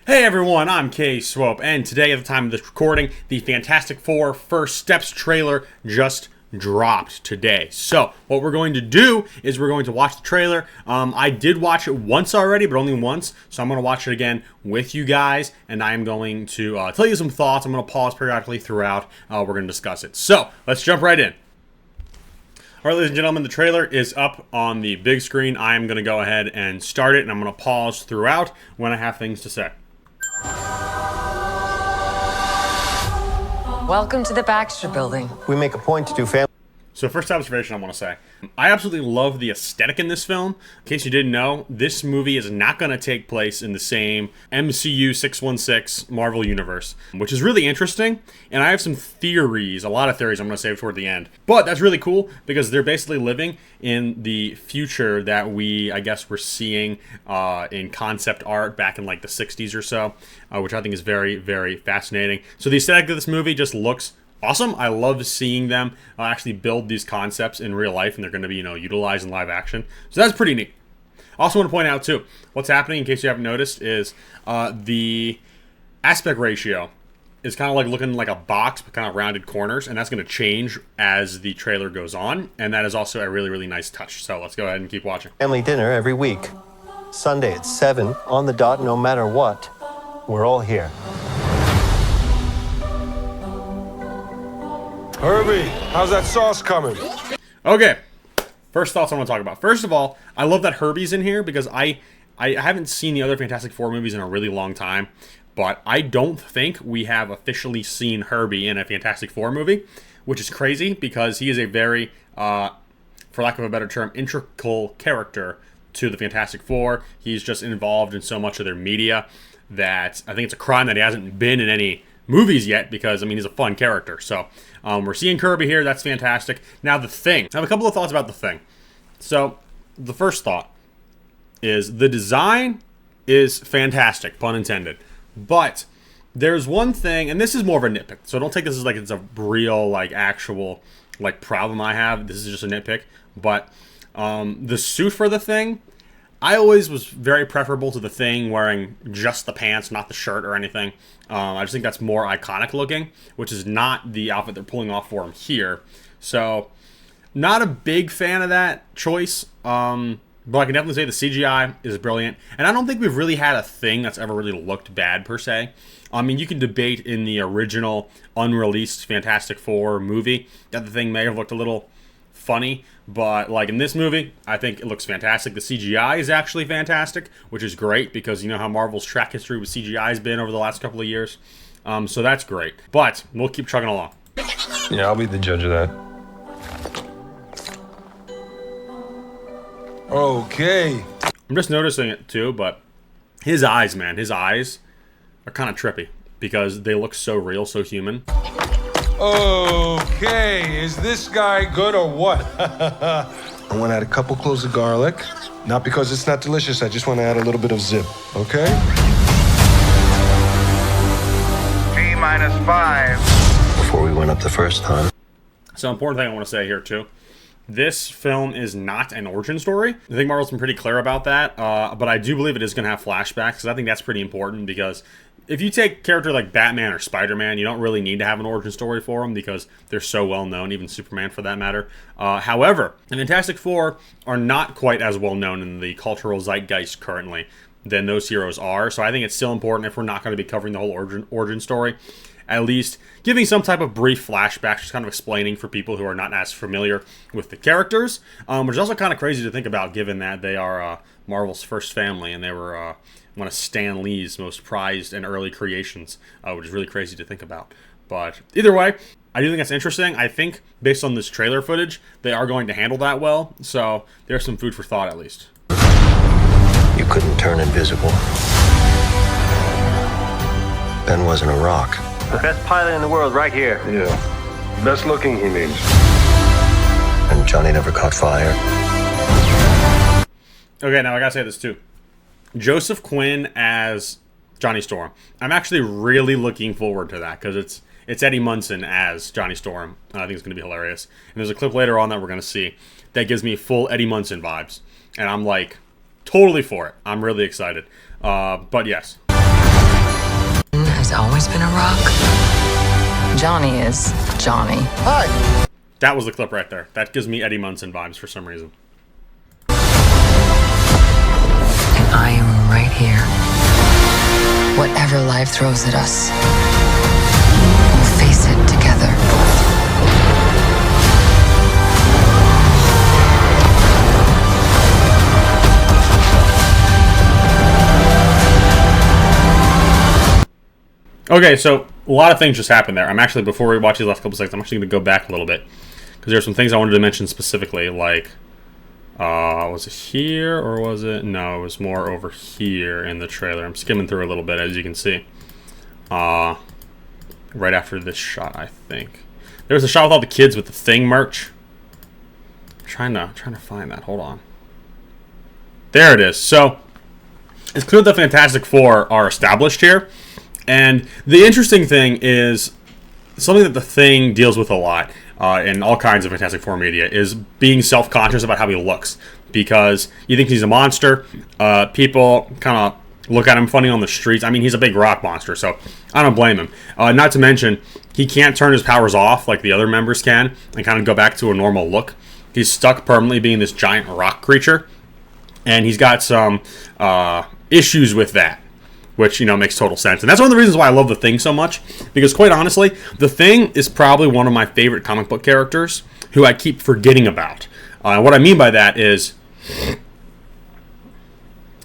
Hey everyone, I'm K-Swope, and today at the time of this recording, the Fantastic Four First Steps trailer just dropped today. So, what we're going to do is we're going to watch the trailer. I did watch it once already, but only once, so I'm going to watch it again with you guys, and I am going to tell you some thoughts. I'm going to pause periodically throughout. We're going to discuss it. So, let's jump right in. Alright, ladies and gentlemen, the trailer is up on the big screen. I am going to go ahead and start it, and I'm going to pause throughout when I have things to say. Welcome to the Baxter Building. We make a point to do family. So first observation I want to say, I absolutely love the aesthetic in this film. In case you didn't know, this movie is not going to take place in the same MCU 616 Marvel universe, which is really interesting. And I have some theories, a lot of theories I'm going to save toward the end. But that's really cool because they're basically living in the future that I guess we're seeing in concept art back in like the 60s or so, which I think is very, very fascinating. So the aesthetic of this movie just looks awesome. I love seeing them actually build these concepts in real life, and they're going to be, utilized in live action. So that's pretty neat. I also want to point out, too, what's happening, in case you haven't noticed, is the aspect ratio is kind of like looking like a box with kind of rounded corners, and that's going to change as the trailer goes on, and that is also a really, really nice touch. So let's go ahead and keep watching. Family dinner every week. Sunday at 7, on the dot, no matter what. We're all here. Herbie, how's that sauce coming? Okay, first thoughts I want to talk about. First of all, I love that Herbie's in here because I haven't seen the other Fantastic Four movies in a really long time, but I don't think we have officially seen Herbie in a Fantastic Four movie, which is crazy because he is a very, for lack of a better term, integral character to the Fantastic Four. He's just involved in so much of their media that I think it's a crime that he hasn't been in any movies yet because, he's a fun character. So, we're seeing Kirby here. That's fantastic. Now, The Thing. I have a couple of thoughts about The Thing. So, the first thought is the design is fantastic, pun intended. But there's one thing, and this is more of a nitpick. So, don't take this as like it's a real, actual, problem I have. This is just a nitpick. But the suit for The Thing, I always was very preferable to The Thing wearing just the pants, not the shirt or anything. I just think that's more iconic looking, which is not the outfit they're pulling off for him here. So, not a big fan of that choice. But I can definitely say the CGI is brilliant. And I don't think we've really had a Thing that's ever really looked bad, per se. You can debate in the original unreleased Fantastic Four movie that the Thing may have looked a little funny, but in this movie, I think it looks fantastic. The CGI is actually fantastic, which is great because you know how Marvel's track history with CGI has been over the last couple of years. So that's great. But we'll keep chugging along. Yeah, I'll be the judge of that. Okay. I'm just noticing it too, but his eyes, man, his eyes are kind of trippy because they look so real, so human. Okay, is this guy good or what? I want to add a couple cloves of garlic. Not because it's not delicious, I just want to add a little bit of zip, okay? T-5. Before we went up the first time. So important thing I want to say here too. This film is not an origin story. I think Marvel's been pretty clear about that, but I do believe it is going to have flashbacks because I think that's pretty important because if you take a character like Batman or Spider-Man, you don't really need to have an origin story for them because they're so well known, even Superman for that matter. However, the Fantastic Four are not quite as well known in the cultural zeitgeist currently than those heroes are, so I think it's still important if we're not going to be covering the whole origin story, at least giving some type of brief flashback, just kind of explaining for people who are not as familiar with the characters, which is also kind of crazy to think about given that they are Marvel's first family and they were one of Stan Lee's most prized and early creations, which is really crazy to think about. But either way, I do think that's interesting. I think based on this trailer footage, they are going to handle that well, so there's some food for thought at least. You couldn't turn invisible. Ben wasn't a rock. The best pilot in the world right here. Yeah. Best looking, he means. And Johnny never caught fire. Okay, now I gotta say this too. Joseph Quinn as Johnny Storm. I'm actually really looking forward to that because it's Eddie Munson as Johnny Storm. I think it's going to be hilarious. And there's a clip later on that we're going to see that gives me full Eddie Munson vibes. And I'm totally for it. I'm really excited. But yes. has always been a rock. Johnny is Johnny. Hi. That was the clip right there. That gives me Eddie Munson vibes for some reason. And I am right here. Whatever life throws at us, we'll face it together. Okay, so a lot of things just happened there. I'm actually, before we watch these last couple seconds, I'm actually going to go back a little bit. Because there's some things I wanted to mention specifically, like, was it here, or was it? No, it was more over here in the trailer. I'm skimming through a little bit, as you can see. Right after this shot, I think. There was a shot with all the kids with the Thing merch. I'm trying to find that. Hold on. There it is. So, it's clear the Fantastic Four are established here. And the interesting thing is, something that the Thing deals with a lot in all kinds of Fantastic Four media is being self-conscious about how he looks. Because you think he's a monster, people kind of look at him funny on the streets. I mean, he's a big rock monster, so I don't blame him. Not to mention, he can't turn his powers off like the other members can and kind of go back to a normal look. He's stuck permanently being this giant rock creature, and he's got some issues with that. Which, you know, makes total sense. And that's one of the reasons why I love The Thing so much. Because, quite honestly, The Thing is probably one of my favorite comic book characters who I keep forgetting about. And what I mean by that is,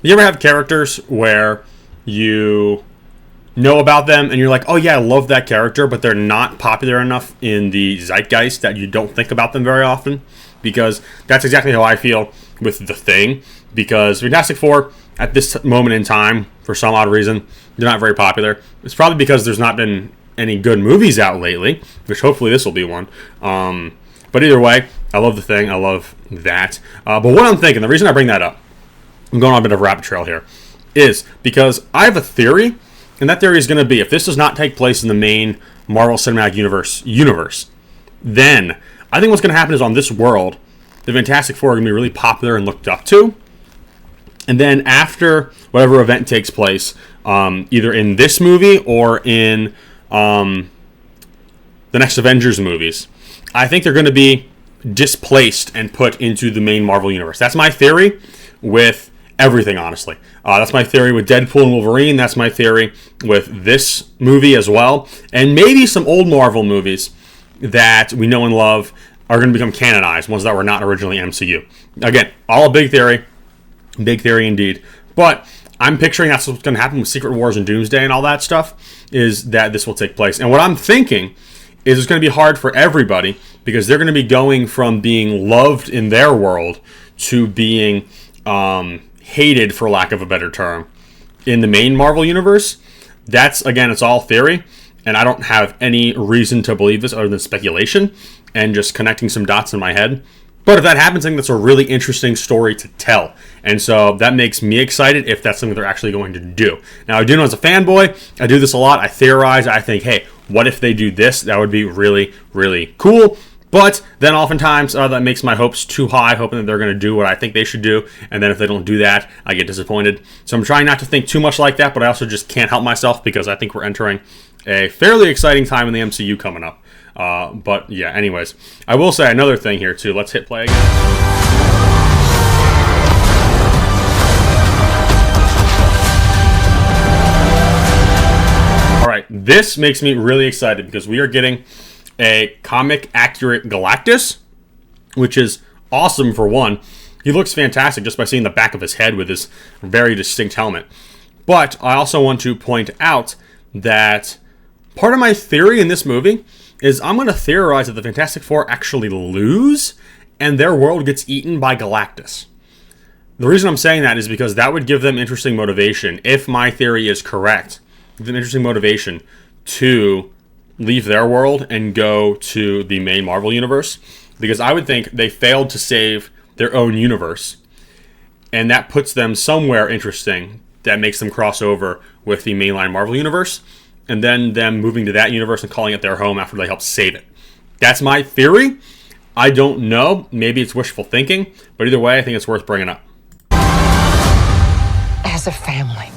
you ever have characters where you know about them and you're like, oh yeah, I love that character, but they're not popular enough in the zeitgeist that you don't think about them very often? Because that's exactly how I feel with The Thing. Because Fantastic Four, at this moment in time, for some odd reason, they're not very popular. It's probably because there's not been any good movies out lately, which hopefully this will be one. But either way, I love The Thing. I love that. But what I'm thinking, the reason I bring that up, I'm going on a bit of a rabbit trail here, is because I have a theory, and that theory is going to be, if this does not take place in the main Marvel Cinematic Universe, then I think what's going to happen is on this world, the Fantastic Four are going to be really popular and looked up to. And then after whatever event takes place, either in this movie or in the next Avengers movies, I think they're going to be displaced and put into the main Marvel Universe. That's my theory with everything, honestly. That's my theory with Deadpool and Wolverine. That's my theory with this movie as well. And maybe some old Marvel movies that we know and love are going to become canonized, ones that were not originally MCU. Again, all a big theory. Big theory indeed. But I'm picturing that's what's going to happen with Secret Wars and Doomsday and all that stuff, is that this will take place. And what I'm thinking is it's going to be hard for everybody because they're going to be going from being loved in their world to being hated, for lack of a better term, in the main Marvel Universe. That's, again, it's all theory. And I don't have any reason to believe this other than speculation and just connecting some dots in my head. But if that happens, I think that's a really interesting story to tell. And so that makes me excited if that's something they're actually going to do. Now, I do know as a fanboy, I do this a lot. I theorize. I think, hey, what if they do this? That would be really, really cool. But then oftentimes that makes my hopes too high, hoping that they're going to do what I think they should do. And then if they don't do that, I get disappointed. So I'm trying not to think too much like that, but I also just can't help myself because I think we're entering a fairly exciting time in the MCU coming up. But yeah, anyways, I will say another thing here too. Let's hit play again. All right, this makes me really excited because we are getting a comic accurate Galactus, which is awesome for one. He looks fantastic just by seeing the back of his head with his very distinct helmet. But I also want to point out that part of my theory in this movie is I'm going to theorize that the Fantastic Four actually lose and their world gets eaten by Galactus. The reason I'm saying that is because that would give them interesting motivation, if my theory is correct, give them interesting motivation to leave their world and go to the main Marvel Universe. Because I would think they failed to save their own universe, and that puts them somewhere interesting that makes them cross over with the mainline Marvel Universe, and then them moving to that universe and calling it their home after they help save it. That's my theory. I don't know. Maybe it's wishful thinking, but either way, I think it's worth bringing up. As a family.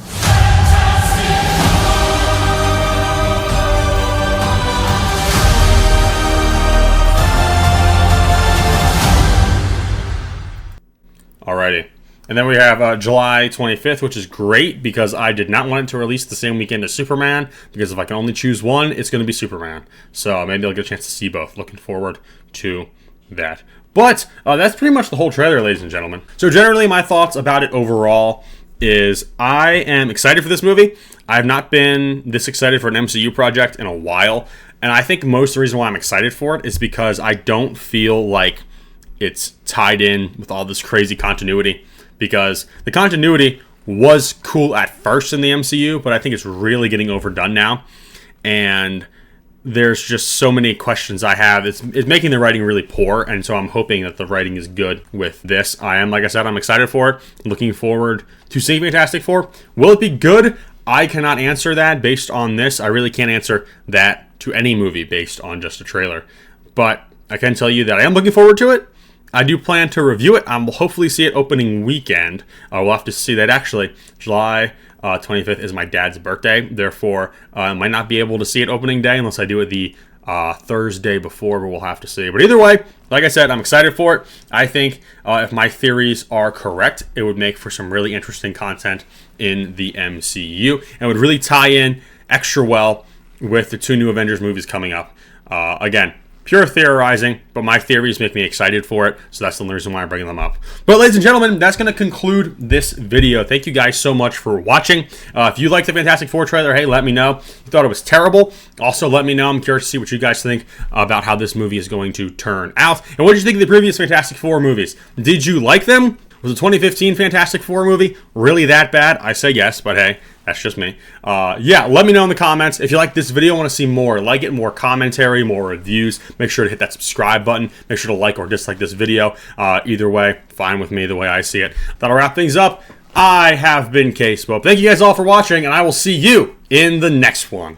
Alrighty. And then we have July 25th, which is great because I did not want it to release the same weekend as Superman, because if I can only choose one, it's going to be Superman. So maybe I'll get a chance to see both. Looking forward to that. But that's pretty much the whole trailer, ladies and gentlemen. So generally, my thoughts about it overall is I am excited for this movie. I have not been this excited for an MCU project in a while. And I think most of the reason why I'm excited for it is because I don't feel like it's tied in with all this crazy continuity. Because the continuity was cool at first in the MCU, but I think it's really getting overdone now. And there's just so many questions I have. It's making the writing really poor, and so I'm hoping that the writing is good with this. Like I said, I'm excited for it. Looking forward to seeing Fantastic Four. Will it be good? I cannot answer that based on this. I really can't answer that to any movie based on just a trailer. But I can tell you that I am looking forward to it. I do plan to review it. I will hopefully see it opening weekend. We'll have to see that. Actually, July 25th is my dad's birthday. Therefore, I might not be able to see it opening day unless I do it the Thursday before, but we'll have to see. But either way, like I said, I'm excited for it. I think if my theories are correct, it would make for some really interesting content in the MCU and would really tie in extra well with the 2 new Avengers movies coming up. Again, pure theorizing, but my theories make me excited for it, so that's the only reason why I'm bringing them up. But ladies and gentlemen, that's going to conclude this video. Thank you guys so much for watching. If you liked the Fantastic Four trailer, hey, let me know. If you thought it was terrible, also let me know. I'm curious to see what you guys think about how this movie is going to turn out. And what did you think of the previous Fantastic Four movies? Did you like them? Was the 2015 Fantastic Four movie really that bad? I say yes, but hey, that's just me. Yeah, let me know in the comments. If you like this video, want to see more, like it, more commentary, more reviews, make sure to hit that subscribe button. Make sure to like or dislike this video. Either way, fine with me the way I see it. That'll wrap things up. I have been K-Smoke. Thank you guys all for watching, and I will see you in the next one.